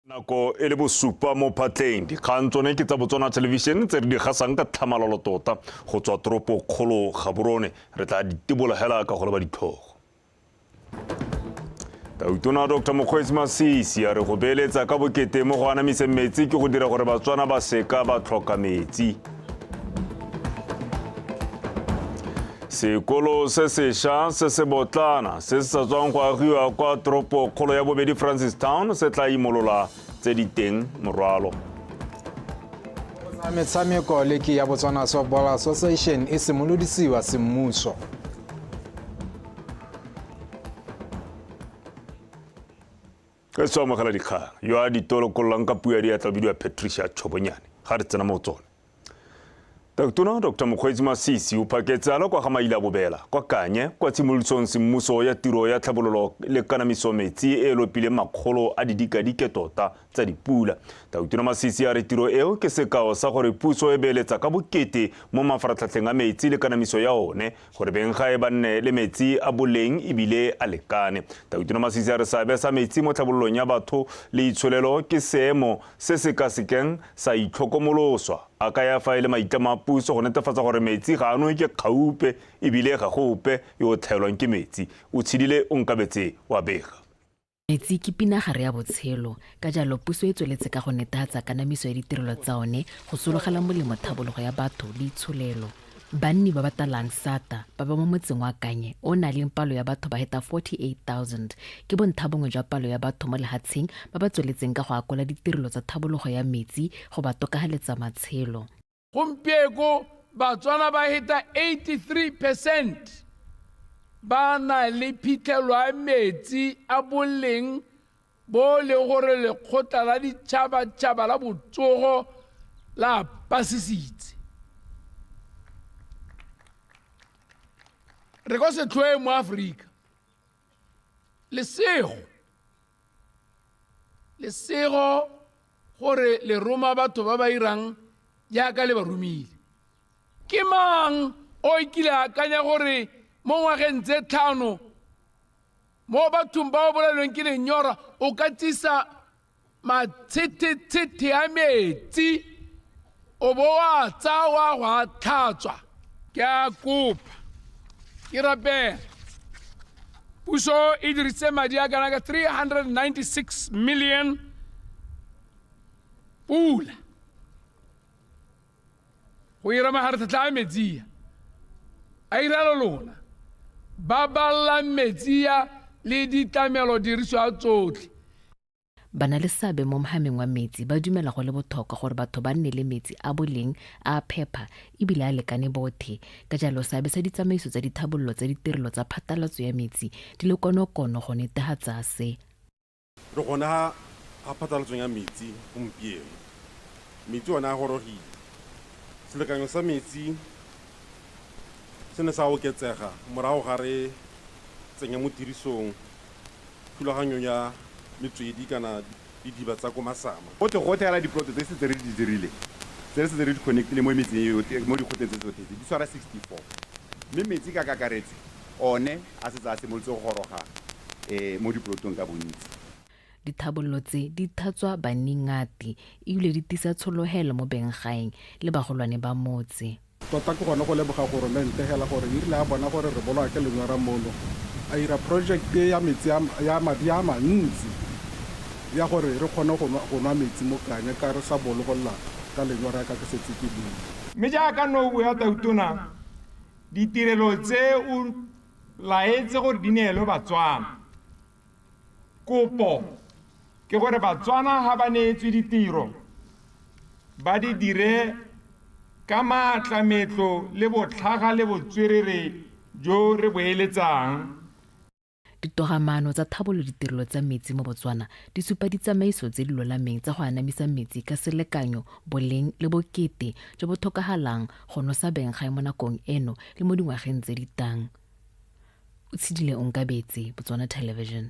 Nako e le bosupa mo phatleng dikgang tsone ke tsa Botswana television tse di gasang ka tlhamalalo tota go tswa toropo kgolo Gaborone re tla ditebolegela ka go leba ditlhogo. Tautona Dr. Mokgweetsi Masisi a re go beeletsa ka bokete mo go anamiseng metsi ke go dira gore Batswana ba seka ba tlhoka metsi. Sekolo se sešwa se se botlana se se sa tswang go agiwa kwa toropo kgolo ya bobedi Francistown se tla imolola tse di teng morwalo. Metshameko leki ya Botswana Softball Association e simolodisiwa semmuso. Ke tswa mogala dikgang yo a ditolokololang ka puo ya diatla bidiwa Patricia Chobonyane ga re tsena mo tsone. Tautona Dr. Mokgweetsi Masisi o phaketse ala kwa ga maila bobela kwa Kanye kwa tshimolosong semmuso ya tiro ya tlhabololo le kanamiso metsi e lopile makgolo a didikadike tota tsa dipula. Tautona Masisi a re tiro eo ke sekao sa gore puso e beeletsa ka bokete mo mafaratlhatlheng a metsi le kanamiso ya one gore bengga e banne le metsi a boleng ebile a lekane. Tautona Masisi a re seabe sa metsi mo tlhabololong ya batho le itsholelo ke seemo se se ka sekeng sa itlhokomoloswa a ka ya fa ile maitlamo a puso go netefatsa gore metsi ga ano ke kgaupe ebile ga gope yo tlhaelwang ke metsi o tshidile o nkabetse wa bega. Metsi ke pinagare ya botshelo ka jalo puso e tsweletse ka go netefatsa kanamiso ya ditirelo tsa one go sologela molemo tlhabologo ya batho le itsholelo. Banni ba batalang sata ba ba mo motseng wa Kanye o na leng palo ya batho ba heta 48,000 ke bonthabongwe jwa palo ya batho mo lehatsheng ba ba tsweletseng ka go akola ditirelo tsa tlhabologo ya metsi go ba tokahaletsa matshelo. Gompieko Batswana ba heta 83% ba na le phitlhelelo ya metsi a boleng bo le gore lekgotla la ditšhabatšhaba la botsogo la pasisitse. Re go se tlhoe mo Afrika lesego gore le roma batho ba ba irang jaaka le ba romile. Ke mang o ikile a akanya gore mo ngwageng tse tlhano mo bathong ba bolalweng ke lenyora o ka tsisa matshethethete a metsi o bo wa tsa wa go a tlhatswa? Ke a kopa ke rapela puso e dirisitse madi a kana ka 396 million pula go ira maharatlhatlha a metsi a iralo lona ba balla metsi le ditlamelo diriswa tsotlhe. Bana le seabe mo mohameng wa metsi ba dumela go le botlhokwa gore batho ba nne le metsi a boleng a phepa ebile a lekane bothe ka jalo seabe sa ditsamaiso tsa dithabololo tsa ditirelo tsa phatalatso ya metsi di le konokono go netefatsa se. Re gona ga phatalatso ya metsi gompieno metsi ona a gorogile selekanyo sa metsi se ne sa oketsega morago ga re tsenya mo tirisong thulaganyo ya metswedi kana didiba tsa ko masama go thela diprojekte tse re di dirile tse re di connectile mo metseng mo dikgoteng tse tsotlhe di swara 64 mme metsi ka kakaretse one a se tsa semoletse go goroga mo diprojektong ka bontsi. Dithabololo tse di thatswa baningati ebile di tisa tsholohelo mo benggaeng le bagolwane ba motse. Tota ke gona go leboga goromente hela gore e rile a bona gore re bolwa ke lenyora mono a ira project ya metsi ya madi a mantsi ya gore re kgone go nwa metsi mo Kanye ka re sa bologolla ka lenyora ka ke setse ke bua. Mme jaaka no bua Tautona ditirelo tse o laetse gore di neelwe Batswana kopo ke gore Batswana ha ba neetswe ditiro ba di dire ka maatla metlo le botlhaga le botswerere jo re boeletsang. Ditogamano tsa thabololo ditirelo tsa metsi mo Botswana di supa ditsamaiso tse di lolameng tsa go anamisa metsi ka selekanyo boleng le bokete jo bo tlhokagalang go nosa benggae mo nakong eno le mo dingwageng tse di tang. O tshidile o nkabetse Botswana Television.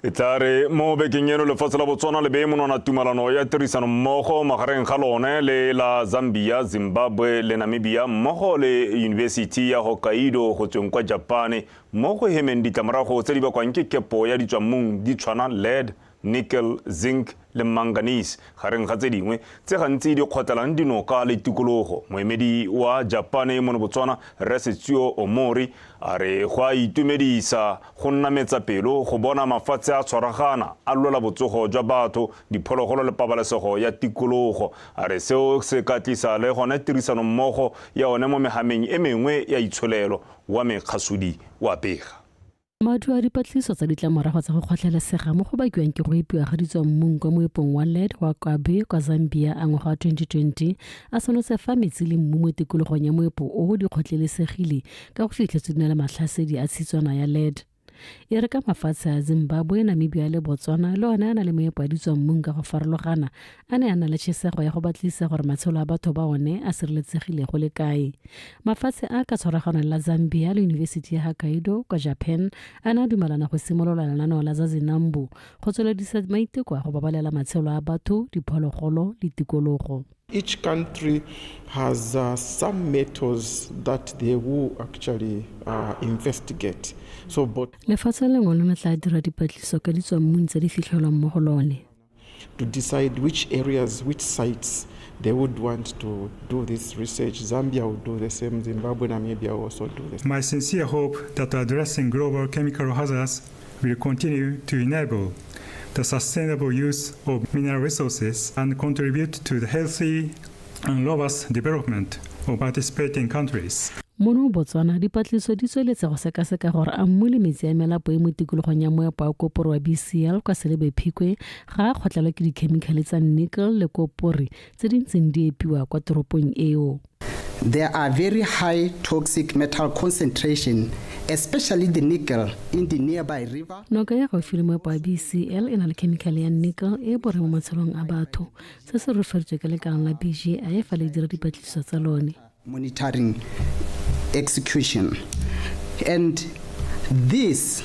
E tla re mo bekeng eno lefatshe la Botswana le beemonwana tumalano ya tirisano mmogo magareng ga lone le la Zambia, Zimbabwe le Namibia mmogo le University ya Hokkaido go tsweng kwa Japan mmogo hemeng ditlamorago tse di bakwang ke kepo ya ditswammung di tshwana lead nickel, zinc le manganese gareng ga tse dingwe tse gantsi di kgotlelang dinoka le tikologo. Moemedi wa Japan mo Botswana Resetsio Omori a re go a itumedisa go nna metsapelo go bona mafatshe a tshwaragana a lwela botsogo jwa batho, diphologolo le pabalesego ya tikologo. A re seo se ka tlisa le gone tirisano mmogo ya one mo mehameng e mengwe ya itsholelo wa mekgasodi wa pega. Madu a dipatlisiso tsa ditlamorago tsa go kgotlhelesega mo go bakiwang ke go ipiwa ga ditswammung kwa moepong wa LED wa Kabe kwa Zambia a ngwaga wa 2020 a sonotse fa metsi le mmu mo tikologong ya moepo o di kgotlhelesegile ka go fitlhetswe dina le matlhasedi a tshitswana ya LED. E re ka mafatshe a Zimbabwe, Namibia le Botswana le one a na le moepo a ditswammung ka go farologana a ne a na le tšhesego ya go batlisa gore matshelo a batho ba one a sireletsegile go le kae. Mafatshe a ka tshwaragano la Zambia le University ya Hokkaido kwa Japan a na dumelana go simolola lenaneo la Zazinambo go tsweledisa maiteko a go babalela matshelo a batho, diphologolo le tikologo. Each country has some methods that they will actually investigate. So, but lefatshe lengwe le tla dira dipatlisiso ka ditswammung tse di fitlhelwang mo go lone to decide which areas, which sites they would want to do this research. Zambia will do the same, Zimbabwe, Namibia will also do this. My sincere hope that addressing global chemical hazards will continue to enable the sustainable use of mineral resources and contribute to the healthy and robust development of participating countries. Mono Botswana dipatlisiso di tsweletse go sekaseka gore a mmu le metsi a melapo e mo tikologong ya moepo a koporo wa BCL kwa Selebe Phikwe ga a kgotlelwa ke dikhemikhale tsa nickel le kopore tse di ntseng di epiwa kwa toropong eo. There are very high toxic metal concentration, especially the nickel in the nearby river. Noka ya gaufi le moepo wa BCL e na le khemikhale ya nickel e bore mo matshelong a batho. Se se referetswe ka lekala la BGI fa le dira dipatlisiso tsa lone. Monitoring execution, and this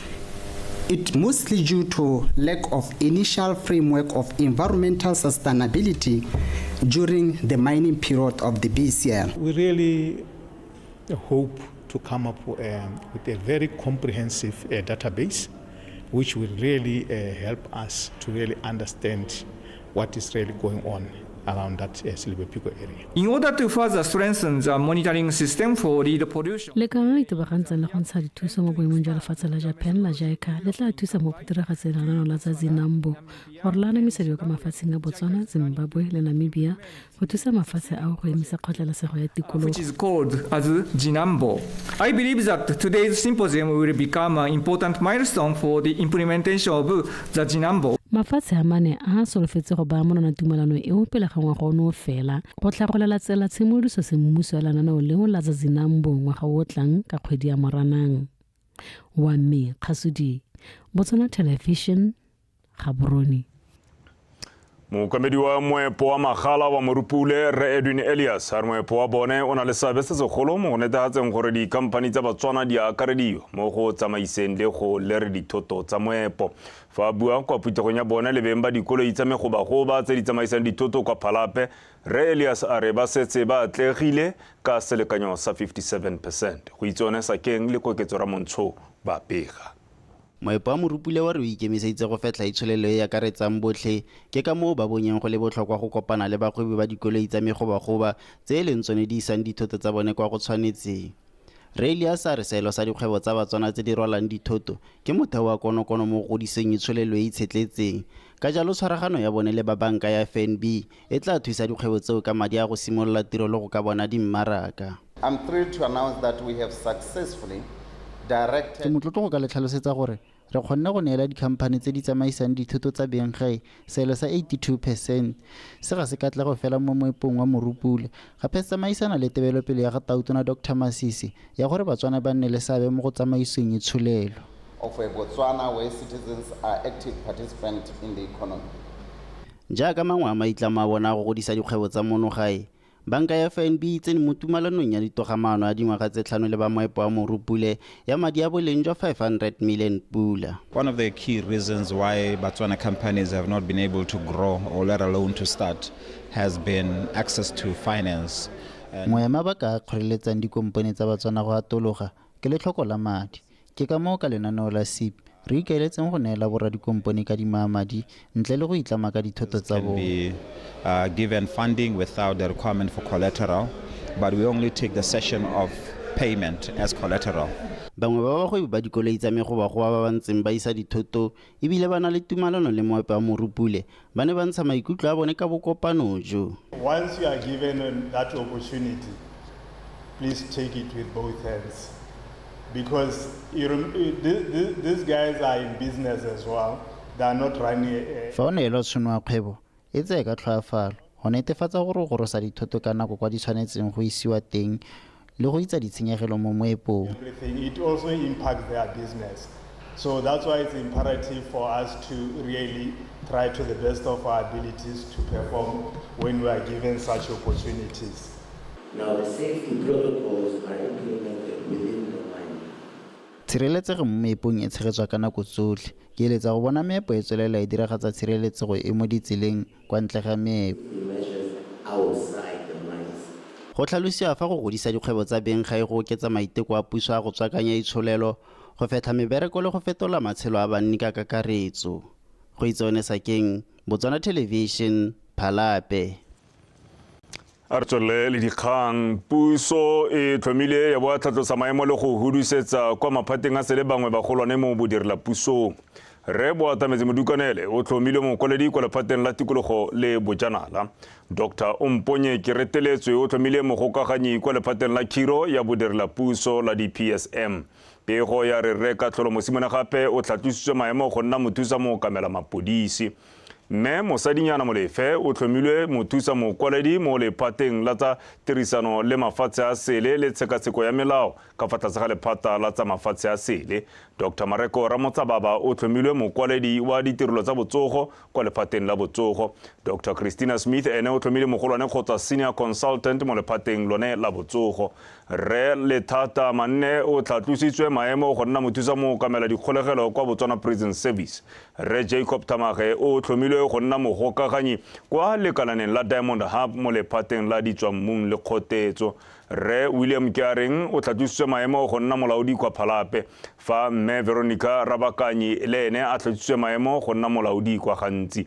it mostly due to lack of initial framework of environmental sustainability during the mining period of the BCL. We really hope to come up with a very comprehensive database which will really help us to really understand what is really going on around that Selebe Phikwe area. In order to further strengthen the monitoring system for lead pollution, le ka le tebagantsa le go ntsha dithuso mo boemong jwa lefatshe la Japan la JICA le tla thusa mo go diragatseng lenaneo la Zazinambo gore la anamisediwa ka mafatsheng a Botswana, Zimbabwe le Namibia go thusa mafatshe ao go emisa kgotlhelesego ya tikologo, which is called as Zinambo. I believe that today's symposium will become an important milestone for the implementation of the Zinambo. Mafatshe a mane a solofetse go ba monana tumelano eo pele ga ngwaga ono fela go tlhagolela tsela tshimodiso semmuso ya lenaneo leo la Zazinambo ngwaga o tlang ka kgwedi ya Moranang. Wa me Khasudi, Botswana Television, Gaborone. Mokamedi wa moepo wa magala wa Morupule Re Edwin Elias a re moepo wa bone o na le seabe se segolo mo go netefatseng gore dikhamphani tsa Botswana di akarediwa mo go tsamaiseng le go lere dithoto tsa moepo. Fa bua kwa putegong ya bone le beng ba dikoloi tsa megobagoba tse di tsamaisang dithoto kwa Phalape, Re Elias a re ba setse ba atlegile ka selekanyo sa 57%. Go itsone sa keng le koketso ra Montsho ba pega. Moepo wa Morupule wa re o ikemiseditse go fetla itsholelo e akaretsang botlhe ke ka moo ba bonyeng go le botlhokwa go kopana le bagwebi ba dikoloi tsa megobagoba tse e leng tsone di isang dithoto tsa bone kwa go tshwanetseng. Re Elias a re seelo sa dikgwebo tsa Batswana tse di rwalang dithoto ke motheo wa konokono mo go godiseng itsholelo e itshetletseng. Ka jalo tshwaragano ya bone le ba banka ya FNB e tla thusa dikgwebo tseo ka madi a go simolola tiro le go ka bona dimmaraka. I'm thrilled to announce that we have successfully directed. Ke motlotlo go ka le tlhalosetsa gore re kgonne go neela dikhamphani tse di tsamaisang dithoto tsa benggae seelo sa 82%. Se ga se ka tla go fela mo moepong wa Morupule, gape se tsamaisana le tebelopele ya ga Tautona Dr. Masisi ya gore Batswana ba nne le seabe mo go tsamaiseng itsholelo. Of a Botswana where citizens are active participants in the economy. Jaaka mangwe a maitlamo a bona go godisa dikgwebo tsa monogae, banka ya FNB tsene mo tumalanong ya ditogamaano a dingwaga tse 5 le ba moepo wa Morupule ya madi a boleng jwa 500 million pula. One of the key reasons why Botswana companies have not been able to grow or let alone to start has been access to finance. Moema ba ka kgoreletsang dikompani tsa Batswana go atologa ke letlhoko la madi. Ke ka moo ka lenaneo la SIP re ikaeletseng go neela boradikompone ka dimamadi ntle le go itlama ka dithoto tsa be given funding without the requirement for collateral, but we only take the session of payment as collateral. Bangwe ba bagwebi ba dikoloi tsa megobagoba ba ba ntseng ba isa dithoto ebile ba na le tumalano le moepe wa morupule ba ne ba ntsha maikutlo a bone ka bokopano jo. Once you are given that opportunity, please take it with both hands, because these guys are in business as well. They are not running Fa o neelwa tšhono ya kgwebo e tseye ka tlhoafalo go netefatsa gore o gorosa dithoto ka nako kwa di tshwanetseng go isiwa teng le go itsa ditshenyegelo mo moepong. It also impacts their business. So that's why it's imperative for us to really try to the best of our abilities to perform when we are given such opportunities. Now the safety protocols are implemented within the mine. Tshireletsego mo meepong e tshegetswa ka nako tsotlhe. Ke eletsa go bona meepo e tswelela e diragatsa tshireletsego e mo ditseleng kwa ntle ga meepo. Go tlhalosiwa fa go godisa dikgwebo tsa beng ga e go oketsa maiteko a puso a go tswakanya itsholelo, go fetha mebereko le go fetola matshelo a banni ka kakaretso. Go itsone Sakeng, Botswana Television, Phalape. A re tswelele le dikgang. Puso e tlhomile ya boa tlhatlosa maemo le go hudusetsa kwa maphateng a sele bangwe bagolwane mo bodirela pusong. Re Boatametse Modukanele o tlhomile mokwaledi kwa lephateng la tikologo le bojanala. Dr. Omponye Kereteletswe o tlhomile mogokaganyi kwa lephateng la khiro ya bodirela puso la di-PSM. Pego ya re reka tlholo mosimane gape o tlhatlisitswe maemo go nna mothusa mo kamela mapodisi. Mme Mosadinyana Molefe o tlhomilwe mothusa mokwaledi mo lephateng la tsa tirisano le mafatshe a sele le tshekatsheko ya melao ka fa tlase ga lephata la tsa mafatshe a sele. Dr. Mareko Ramotsababa o tlhomilwe mokwaledi wa ditirelo tsa botsogo kwa lephateng la botsogo. Dr. Christina Smith ene o tlhomile mogolwane kgotsa senior consultant mo lephateng lone la botsogo. Re Lethata Manne o tlhatlositswe maemo go nna mothusa mo kamela dikgolegelo kwa Botswana Prison Service. Re Jacob Tamage o tlhomilwe go nna mogokaganyi kwa lekalaneng la Diamond Hub mo lephateng la ditswammung le kgotetso. Re William Kiaring o tlhatlositswe maemo go nna molaodi kwa Phalape, fa mme Veronica Rabakanyi le ene a tlhatlositswe maemo go nna molaodi kwa Gantsi.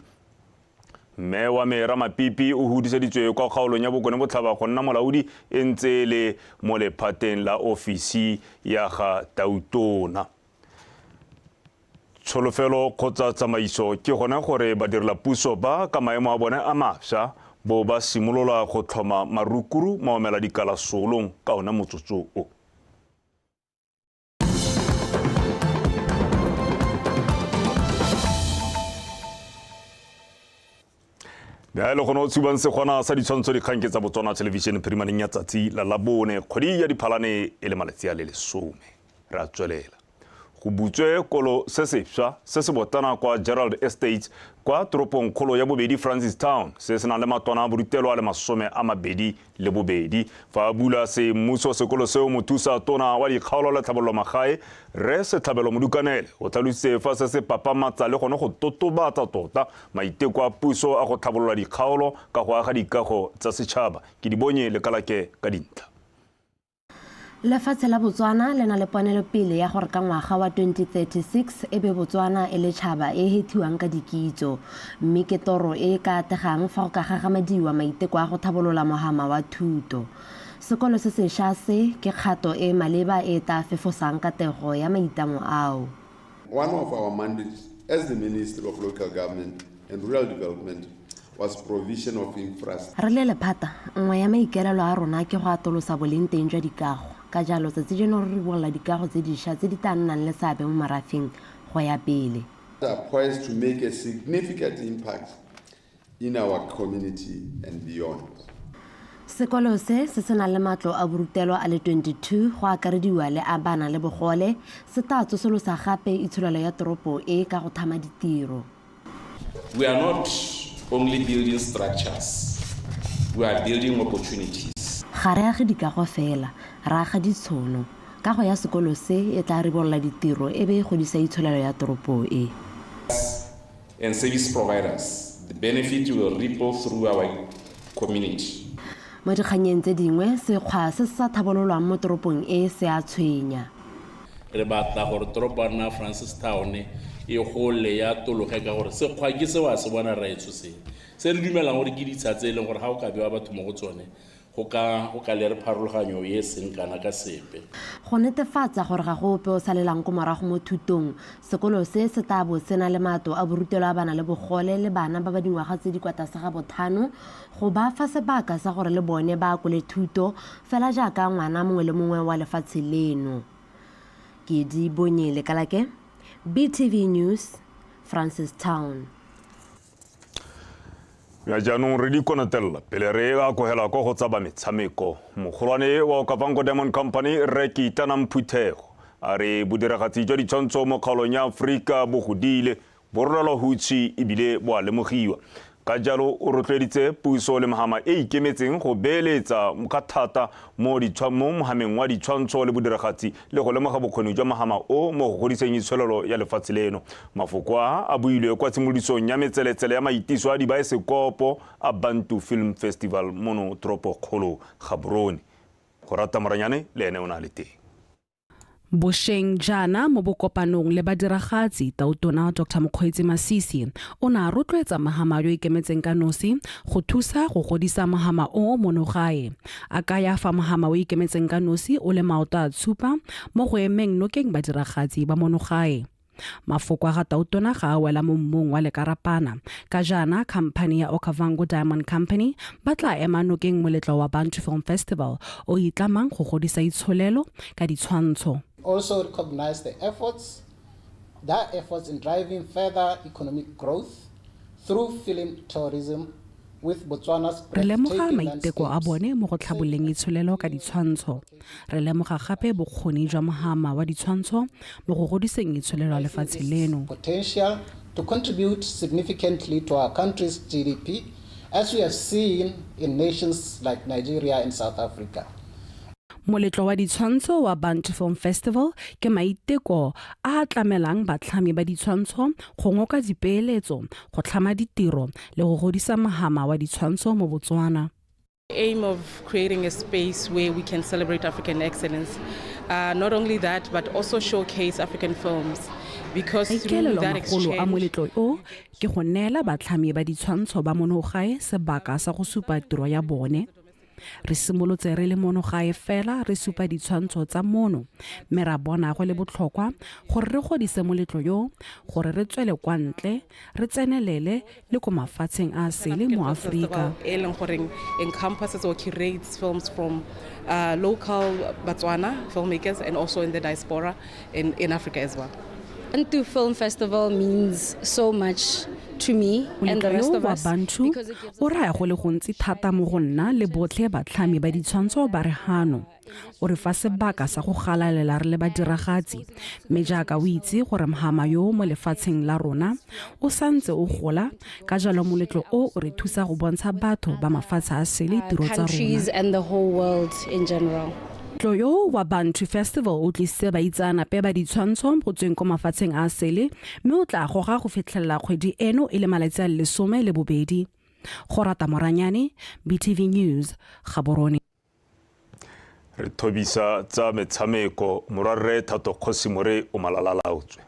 Mme wa Mera Mapipi o hudiseditswe kwa kgaolong ya Bokone Botlhaba go nna molaodi e ntse le mo lephateng la ofisi ya ga Tautona. Tsholofelo kgotsa tsamaiso ke gone gore badirela puso ba ka maemo a bone a mafsa bo ba simolola go tlhoma marukuru maomela dikala solong ka ona motsotso o. Ya le gono tsubang se gona sa ditshwantsho dikgang tsa Botswana Television Primaneng ya tsatsi la Labone kgwedi ya diphalane e le malatsi a le 10. Ra tswelela go butswe kolo se sefswa se se botana kwa Gerald Estate kwa toropong kgolo ya bobedi Francistown se se nang le matwana a borutelo a le 22 fa bula se mmuso sekolo seo mothusa tona wa dikgaolo la tlhabololo magae Re Setlhabelo Modukanele o tlhalositse fa se se papamatsa le gone go totobatsa tota maiteko a puso a go tlhabolola dikgaolo ka go aga dikago tsa setšhaba ke di bonye le kalake ka dintlha. Lefatshe la Botswana le na le ponelopele ya gore ka ngwaga wa 2036 ebe Botswana e le tšhaba e hethiwang ka dikitso mme ke toro e ka tegang fa go ka gagamadiwa maiteko a go tlhabolola mogama wa thuto. Sekolo se sešwa se ke kgato e maleba e tla fefosang katego ya maitlamo ao. One of our mandates as the Ministry of Local Government and Rural Development was provision of infrastructure. Re le lephata nngwe ya maikelelo a rona ke go atolosa boleng teng jwa dikago. Ka jalo tse jeno re bolla dikago tse dišwa tse di tla nnang le seabe mo marafeng go ya pele. They are poised to make a significant impact in our community and beyond. Sekolo se se nang le matlo a borutelo a le 22 go akarediwa le a bana le bogole se tla tsosolosa gape itsholelo ya toropo e ka go thama ditiro. We are not only building structures, we are building opportunities. Ga re age dikago fela, re aga ditšhono. Kago ya sekolo se e tla ribolola ditiro e be godisa itsholelo ya toropo e. And service providers, the benefit will ripple through our community. Mo dikganyeng tse dingwe sekgwa se sa tlhabololwang mo toropong e se a tshwenya. re batla gore toropo ya rona Francistown e gole ya tologe ka gore sekgwa ke se wa se bona ra etsose se re dumelang gore ke ditsha tse e leng gore ga o ka bewa batho mo go tsone go ka le re pharologanyo e seng kana ka sepe go netefatsa gore ga go ope o salelang ko morago mo thutong sekolo se se tla bo sena le mato a borutelo a bana le bogole le bana ba ba dingwaga tse di kwa tlase ga botlhano go ba fa sebaka sa gore le bone ba kole thuto fela jaaka ngwana mongwe le mongwe wa lefatshe leno ke di bonye le kalake BTV News Francistown. ya jaanong re di konatella pele re ga kohela go tsa ba metshameko mogolwane wa Okavango Diamond Company re ke itana Mphuthego a re bodiragatsi jwa ditshwantsho mo kgaolong ya Afrika bo godile borrala hutsi ebile bo a lemogiwa ka jalo o rotloeditse puso le mahama e ikemetseng go beeletsa ka thata mo mohameng wa ditshwantsho le bodiragatsi le go lemoga bokgoni jwa mahama o mo go godiseng itsholelo ya lefatshe leno mafoko a builwe kwa tshimolodisong ya metseletsele ya maitiso a dibaesekopo a Bantu Film Festival mono tropo kgolo Gaborone go rata moranyane le ene o na le teng Bosheng jana mo bokopanong le badiragatsi tautona Dr. Mokgweetsi Masisi o na rotloetsa mahama yo ikemetseng ka nosi go thusa go godisa mahama o monogae a ka ya fa mahama o ikemetseng ka nosi o le maoto a tshupa mo go emeng nokeng badiragatsi ba monogae mafoko ga tautona ga a wela mo mmung wa lekarapana ka jana company ya Okavango Diamond Company ba tla ema nokeng moletlo wa Bantu Film Festival o itlamang go godisa itsholelo ka ditshwantsho also recognize their efforts in driving further economic growth through film tourism with Botswana's re lemoga maiteko a bone mo go tlhaboleng itsholelo ka ditshwantsho re lemoga gape bokgoni jwa mahama wa ditshwantsho mo go godiseng itsholelo ya lefatshe leno potential to contribute significantly to our country's GDP as we have seen in nations like Nigeria and South Africa. Moletlo wa ditshwantsho wa Bantu Film Festival ke maiteko a tlamelang batlhami ba ditshwantsho go ngoka dipeeletso go tlhama ditiro le go godisa mahama wa ditshwantsho mo Botswana. Aim of creating a space where we can celebrate African excellence, not only that but also showcase African films because through that exchange a moletlo o ke go neela batlhami ba ditshwantsho ba monogae sebaka sa go supa tiro ya bone re simolotse re le monogae fela re supa ditshwantsho tsa mono mme ra bona go le botlhokwa gore re godise moletlo yo gore re tswele kwa ntle re tsenelele le ko mafatsheng a sele mo Afrika e leng gore encompasses or curates films from local Botswana filmmakers and also in the diaspora in Africa as well. Bantu Film Festival means so much to me and the rest of us Bantu o raya go le gontsi thata mo go nna le botlhe batlhami ba ditshwantsho ba re hano o re fa sebaka sa go galalela re le badiragatsi mme jaaka o itse gore mahama yo mo lefatsheng la rona o santse o gola ka jalo moletlo o re thusa go bontsha batho ba mafatshe a sele tiro tsa rona countries and the whole world in general. Tloyo wa Bantu Festival o tlisitse baitsanape ba ditshwantsho go tsweng ko mafatsheng a sele mme o tla goga go fitlhelela kgwedi eno e le malatsi a 12 go rata moranyane BTV News Gaborone re thobisa tsa metshameko morarre Thato Kgosimore o malalalaotswe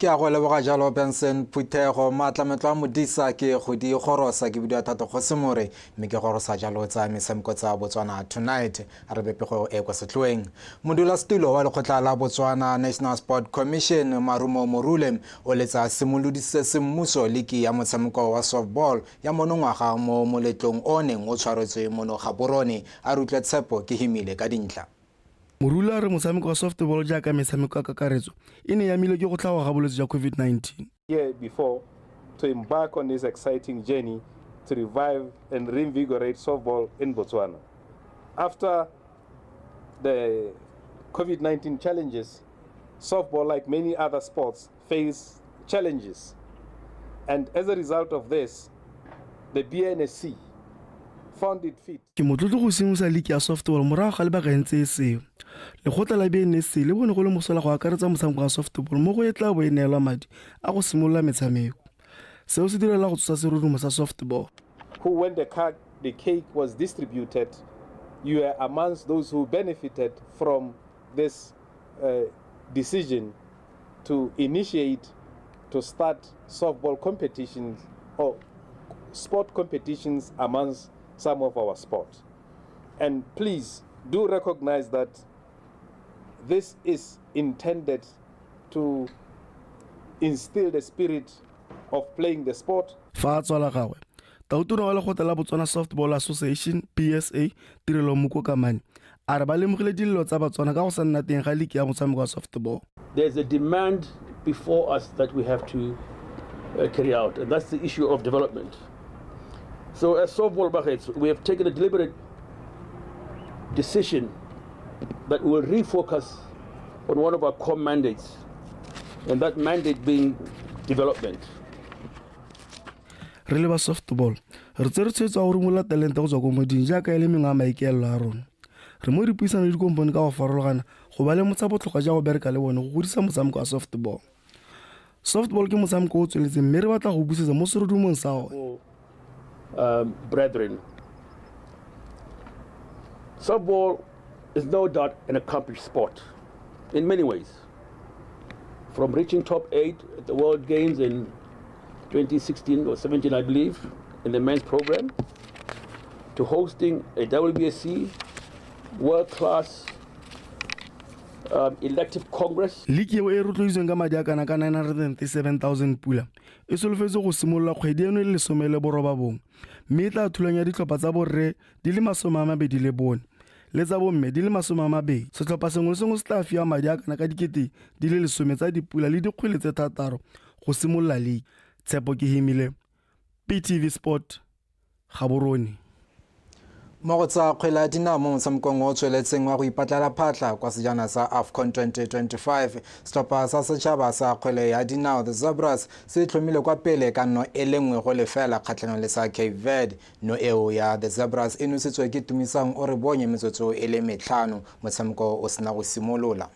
ke a go leboga jalo Benson Phuthego matlametlo a modisa ke go di gorosa ke bidio Thato Kgosimore mme ke gorosa jalo tsa metshameko tsa Botswana tonight re bepego e kwa setlhoeng modula stulo wa lekgotla la Botswana National Sport Commission Marumo Morule o letsa simolodise semmuso liki ya motshameko wa softball ya monongwaga mo moletlong o neng o tshwaretswe mono Gaborone a rutle tshepo ke himile ka dintlha Morula re motshameko wa softball jaaka metshameko ka kakaretso ine ya mile ke go tlawa ga bolwetse jwa COVID-19. Year before to embark on this exciting journey to revive and reinvigorate softball in Botswana. After the COVID-19 challenges, softball, like many other sports, face challenges. And as a result of this, the BNSC found it fit. Ke motlotlo go simolosa league ya softball morago ga lebaka ntse e seo. Lekgotla la BNC le bone go le mosola go akaretsa motshameko wa softball mo go e tla bo e neelwa madi a go simolola metshameko. Seo se direla go tsosa serodumo sa softball. When the cake was distributed, you were amongst those who benefited from this decision to initiate, to start softball competitions or sport competitions amongst some of our sports. And please do recognize that this is intended to instill the spirit of playing the sport. Tautona wa lekgotla la Botswana Softball Association PSA Tirelo Moko Kamane a re ba lemogile dillo tsa Botswana ka go sa nna teng ga league ya motshameko wa softball. There's a demand before us that we have to carry out, and that's the issue of development. So as softball Bagets, we have taken a deliberate decision that we will refocus on one of our core mandates, and that mandate being development. Re le ba softball re tsere tshwetso gore mo la talente go tswa go moding jaaka ile mengwe a maikelo a rona. Re mo re puisana le dikompone ka go farologana go ba le motsa botlhokwa ja go bereka le bone go godisa motshameko wa softball. Softball ke motshameko o tsweletseng mme re batla go busetsa mo serodumong sa one. Brethren, softball is no doubt an accomplished sport in many ways. From reaching top 8 at the World Games in 2016 or 17, I believe, in the men's program, to hosting a WBSC world-class elective congress. League eo e rotloetsweng ka madi a kana ka 937,000 pula e solofetse go simolola kgwedi eno le 18 mme e tla thulanya ditlhopha tsa borre di le 24 le tsa bomme di le 20. Setlhopha sengwe le sengwe se tla fiwa madi a kana ka dikete di le 10 tsa dipula le dikgwele tse 6 go simolola league. Tshepo ke himile PTV Sport Gaborone. Mo go tsa kgwele dinao mo motshamekong o tsweletseng wa go ipatlela phatla kwa sejana sa AFCON 2025 setlhopha sa setšhaba sa kgwele ya dinao the Zebras se tlhomile kwa pele ka nno e lengwe go lefela kgatlhanong le sa Cape Verde. No eo ya the Zebras e nositswe ke Tumisang o re bonye metsotso e le 5 motshameko o sena go simolola.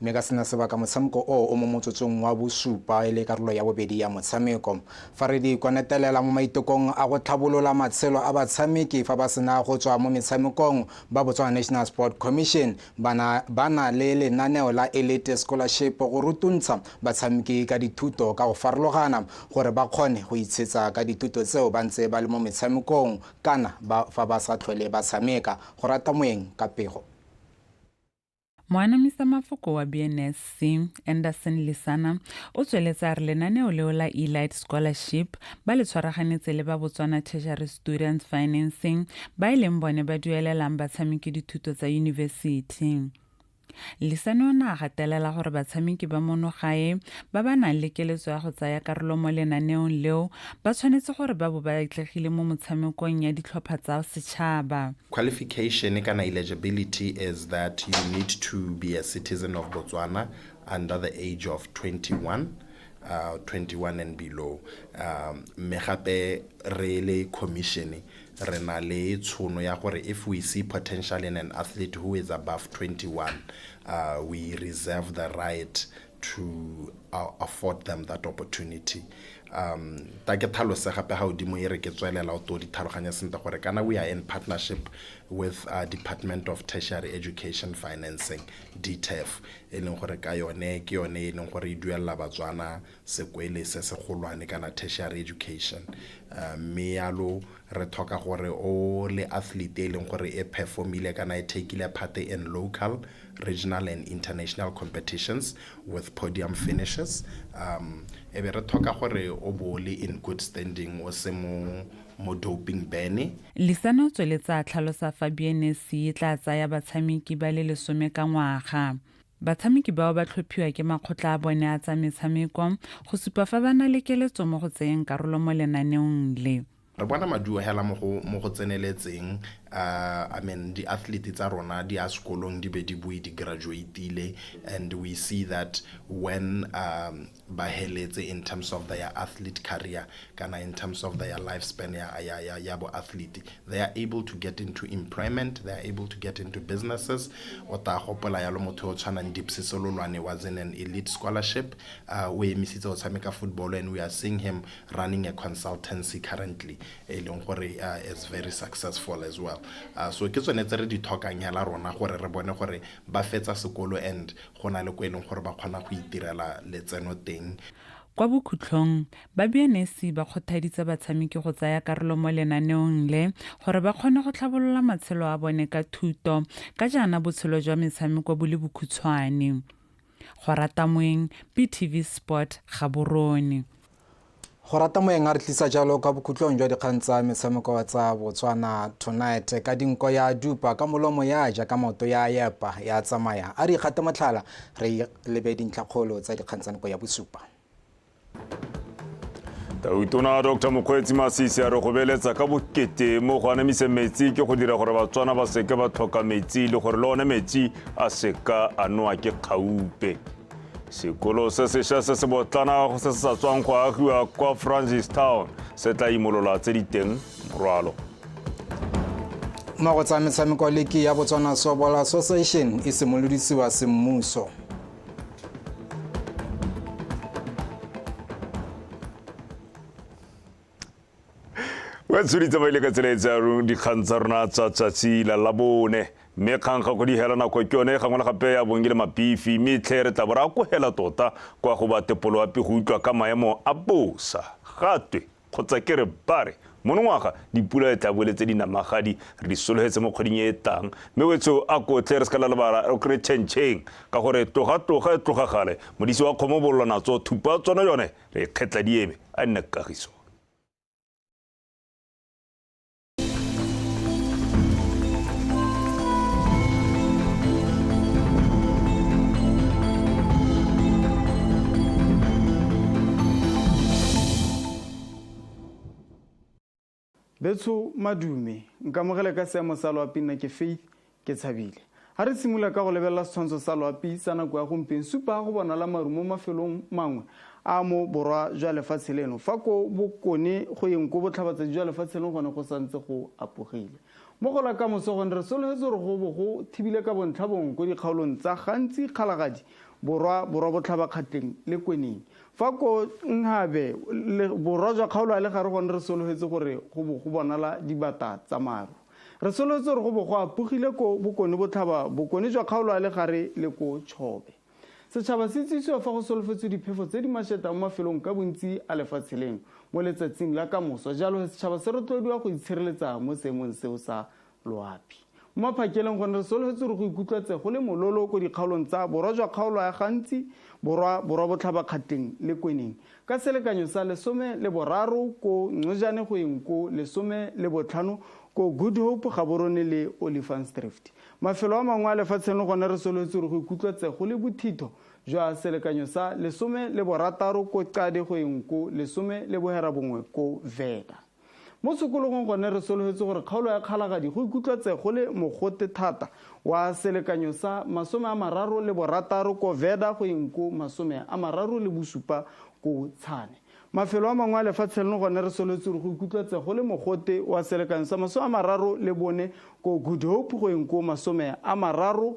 Mega sena sebaka motshameko o mo motsotsong wa BOSUPA e le karolo ya bobedi ya motshameko. Fa re di konetelela mo maitekong a go tlhabolola matshelo a batshameki fa ba sena go tswa mo metshamekong ba Botswana National Sport Commission bana le lenaneo la Elite Scholarship go rutuntsha batshameki ka dithuto ka go farologana gore ba kgone go itshetsa ka dithuto tseo ba ntse ba le mo metshamekong kana fa ba sa tlhole ba tshameka go rata moeng ka pego. Moanamisa mafoko wa BNSC Anderson Lisana o tsweletsa re lenaneo leo la Elite Scholarship ba le tshwaraganetse le ba Botswana Tertiary Students Financing ba ileng bone ba duelelang batshameki dithuto tsa university. Lisano o na gatelela gore batshameki ba mono gae ba ba nang le keletso ya go tsaya karolo mo lenaneong leo ba tshwanetse gore ba bo ba itlegile mo motshamekong ya ditlhopha tsa setšhaba. Qualification kana eligibility is that you need to be a citizen of Botswana under the age of 21 and below. Me gape re le commission re na le tshono ya gore if we see potential in an athlete who is above 21, we reserve the right to afford them that opportunity. Ta ke tlhalose gape ga odimo e re ke tswelela o to di tharoganya senta gore kana we are in partnership with Department of Tertiary Education Financing DTEF e leng gore ka yone ke yone e leng gore e duella Batswana sekwele se se golwane kana tertiary education. Me yalo re thoka gore o le athlete e leng gore e performile kana e takeile part in local, regional and international competitions with podium finishes. Ebe re thoka gore o bole in good standing o se mo doping bane. Lisano tsweletsa tlhalosa fa BNC tla tsaya batshameki ba le 10 ka ngwaga. Batshameki bao ba tlhophiwa ke makgotla a bone a tsa metshameko go supa fa ba na le keletso mo go tseyeng karolo mo lenaneong le. Re bona maduo hela mo go tseneletseng I mean the athletes tsa rona di a sekolong di be di bui di graduateile, and we see that when ba heletse in terms of their athlete career kana in terms of their lifespan ya bo athlete, they are able to get into employment, they are able to get into businesses. O ta gopola ya lo motho o tshwana Dipsi Sololwane was in an elite scholarship we emisitse o tshameka football, and we are seeing him running a consultancy currently is very successful as well. So ke tsone tse re di tlhokang ya la rona gore re bone gore ba fetsa sekolo and gona le go eleng gore ba kgona go itirela letseno teng. Kwa bokhutlong ba BNS ba kgothaditse batshameki go tsaya karolo mo lenaneong le gore ba kgone go tlhabolola matshelo a bone ka thuto ka jana botshelo jwa metshameko bo le bokhutshwane. Go rata moeng PTV Sport Gaborone. Go rata moeng a re tlisa jalo ka bokhutlong jwa dikgang tsa metshameko tsa Botswana Tonight ka dinko ya dupa ka molomo ya ja ka maoto ya yepa ya tsamaya a re gate motlhala re lebe dintlhakgolo tsa dikgang tsa nko ya bosupa. Tautona Dr. Mokgweetsi Masisi a re go beletsa ka bokete mo go anamise metsi ke go dira gore Batswana ba seke ba tlhoka metsi le gore le one metsi a seka a noa ke kgaupe. Sekolo se sešwa se se botlana go se sa tswang go agiwa kwa Francistown se tla imolola tse di teng morwalo. Mago tsa metshameko leki ya Botswana Softball Association e simolodisiwa semmuso. Wetsuritse ba ile ka tsela e tsa dikgang tsa rona tsa tsatsi la Labone. Me kgang ga go di hela nako ke yone gangwe le gape ya bongile mapifi metlhe re tla bora go hela tota kwa go ba tepolo api go utlwa ka maemo a bosa gatwe kgotsa ke re bare monongwaga dipula e tla boletse dinamagadi re sologetse mo kgweding e tang mme wetso a kotle re ska la lebara o kre tšhentšheng ka gore toga e tlogagale modisi wa kgomo bollo natso thupa tsona yone re kgetla dieme a nna kagiso. Betso madume nka mogela ka seemo sa loapi nna ke Faith ke tshabile ha re simula ka go lebella setshwantsho sa loapi sa nako ya gompieno supa go bona la maru mo mafelong mangwe a mo borwa jwa lefatshe leno fa ko bokone go yeng ko botlhabatsa jwa lefatshe leno gone go santse go apogile mo go la ka mosogone re sologetse gore go bo go thibile ka bontlhabong ko dikgaolong tsa gantsi kgalagadi borwa botlhabakgatleng le kweneng fa ko Nhabe borwa jwa kgaolo le gare gone re sologetse gore go bo go bonala dibata tsa maru re sologetse gore go bo go apogile ko bokone bokone jwa kgaolo le gare le ko Chobe. Setšhaba se itsisiwa fa go solofetswe diphefo tse di mašeta mo mafelong ka bontsi a lefatshe leno mo letsatsing la kamoso jalo setšhaba se rotloediwa go itshireletsa mo seemong seo sa loapi. Mo maphakeleng gone re solofetse gore go ikutlwatse go le mololo ko dikgaolong tsa borwa jwa kgaolo ya gantsi borwa botlhabakgatleng le kweneng ka selekanyo sa 13 ko Ngojane go yeng ko 15 ko Good Hope Gaborone le Olifantsdrift. Mafelo a mangwe a lefatsheng gone re solofetse gore go ikutlwatse go le bothito jwa selekanyo sa 16 ko Qade go yeng ko 11 ko Veda. Mo sekolong gone re solofetse gore kgaolo ya kgalagadi go ikutlwatse go le mogote thata wa selekanyo sa 36 ko Veda go yeng ko 37 ko Tshane. Mafelo a mangwe a lefatshe leno gone re solofetse gore go ikutlwatse go le mogote wa selekanyo sa 34 ko Good Hope go yeng ko 35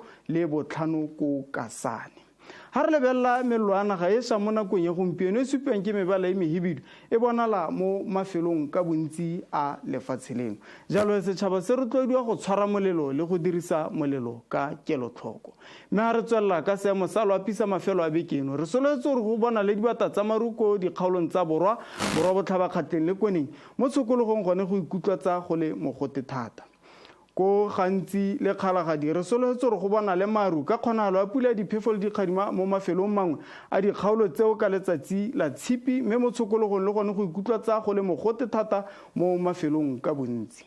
ko Kasane. Ha re lebella melwana ga e sha mo nakong ya gompieno e supang ke mebala e mehibidu e bonala mo mafelong ka bontsi a lefatshe leno jalo setšhaba se rotloediwa go tshwara molelo le go dirisa molelo ka kelotlhoko mme ha re tswelela ka seemo sa loapi sa mafelo a bekeno re solofetse gore go bona le dibata tsa maruko dikgaolong tsa borwa botlhabakgatleng le kweneng mo tshokologong gone go ikutlwatsa go le mogote thata ko gantsi le kgalagadi re solofetse gore go bona le maru ka kgonagalo ya pula diphefo le dikgadima mo mafelong mangwe a dikgaolo tseo ka letsatsi la tshipi mme mo tshokologong le gone go ikutlwatsa go le mogote thata mo mafelong ka bontsi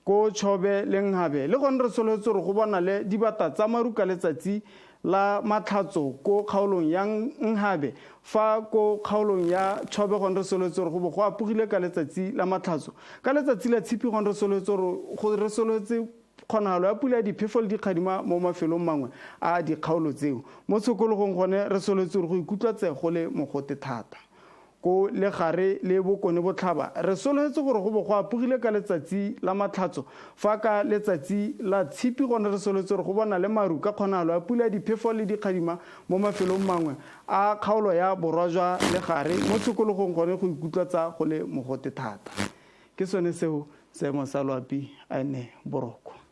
ko Chobe le Nhabe le gone re solofetse gore go bona le dibata tsa maru ka letsatsi la matlhatso ko kgaolong ya Nghabe fa ko kgaolong ya Tshobegong re soletse gore go apogile ka letsatsi la matlhatso ka letsatsi la Tshipigong re soletse gore go re soletse kgonagalo ya pula ya diphefo le dikgadima mo mafelong mangwe a dikgaolo tseo mo tshokologong gone re soletse gore go ikutlwa go le mogote thata ko le gare le bokone botlhaba re soletse gore go apogile ka letsatsi la matlhatso fa ka letsatsi la Tshipi gone re soletse gore go bona le maru ka kgonagalo ya pula ya diphefo le dikgadima mo mafelong mangwe a kgaolo ya borwa jwa le gare mo tshokologong gone go ikutlwa go le mogote thata ke sone seo seemo sa loapi a ne boroko